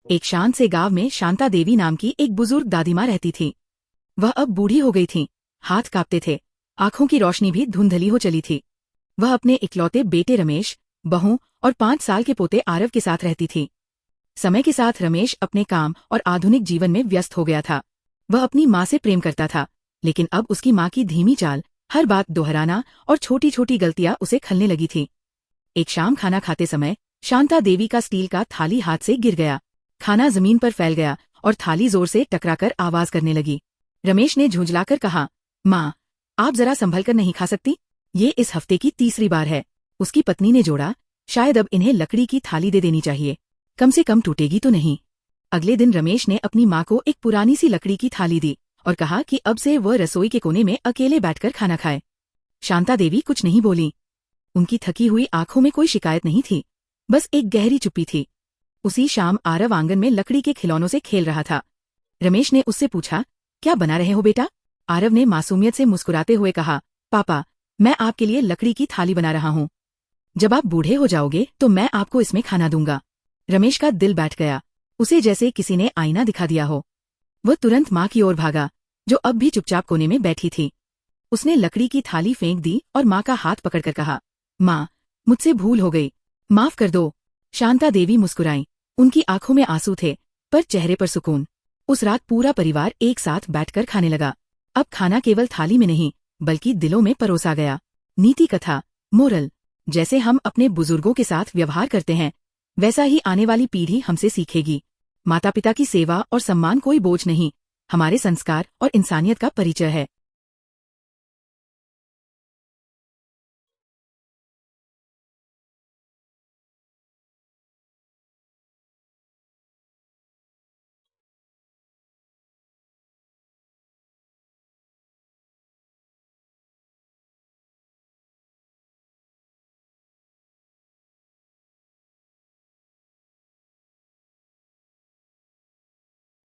एक शांत से गांव में शांता देवी नाम की एक बुजुर्ग दादीमाँ रहती थी। वह अब बूढ़ी हो गई थीं, हाथ कांपते थे, आंखों की रोशनी भी धुंधली हो चली थी। वह अपने इकलौते बेटे रमेश, बहू और 5 साल के पोते आरव के साथ रहती थी। समय के साथ रमेश अपने काम और आधुनिक जीवन में व्यस्त हो गया था। वह अपनी माँ से प्रेम करता था, लेकिन अब उसकी माँ की धीमी चाल, हर बात दोहराना और छोटी छोटी गलतियां उसे खलने लगी थी। एक शाम खाना खाते समय शांता देवी का स्टील का थाली हाथ से गिर गया। खाना जमीन पर फैल गया और थाली जोर से टकराकर आवाज करने लगी। रमेश ने झुंझलाकर कहा, माँ, आप जरा संभल कर नहीं खा सकती? ये इस हफ्ते की तीसरी बार है। उसकी पत्नी ने जोड़ा, शायद अब इन्हें लकड़ी की थाली दे देनी चाहिए, कम से कम टूटेगी तो नहीं। अगले दिन रमेश ने अपनी माँ को एक पुरानी सी लकड़ी की थाली दी और कहा कि अब से वह रसोई के कोने में अकेले बैठकर खाना खाए। शांता देवी कुछ नहीं बोली। उनकी थकी हुई आंखों में कोई शिकायत नहीं थी, बस एक गहरी चुप्पी थी। उसी शाम आरव आंगन में लकड़ी के खिलौनों से खेल रहा था। रमेश ने उससे पूछा, क्या बना रहे हो बेटा? आरव ने मासूमियत से मुस्कुराते हुए कहा, पापा, मैं आपके लिए लकड़ी की थाली बना रहा हूँ। जब आप बूढ़े हो जाओगे तो मैं आपको इसमें खाना दूंगा। रमेश का दिल बैठ गया, उसे जैसे किसी ने आईना दिखा दिया हो। वह तुरंत माँ की ओर भागा, जो अब भी चुपचाप कोने में बैठी थी। उसने लकड़ी की थाली फेंक दी और माँ का हाथ पकड़कर कहा, माँ, मुझसे भूल हो गई, माफ कर दो। शांता देवी मुस्कुराईं। उनकी आंखों में आंसू थे, पर चेहरे पर सुकून। उस रात पूरा परिवार एक साथ बैठकर खाने लगा। अब खाना केवल थाली में नहीं, बल्कि दिलों में परोसा गया। नीति कथा, मोरल, जैसे हम अपने बुजुर्गों के साथ व्यवहार करते हैं, वैसा ही आने वाली पीढ़ी हमसे सीखेगी। माता पिता की सेवा और सम्मान कोई बोझ नहीं, हमारे संस्कार और इंसानियत का परिचय है।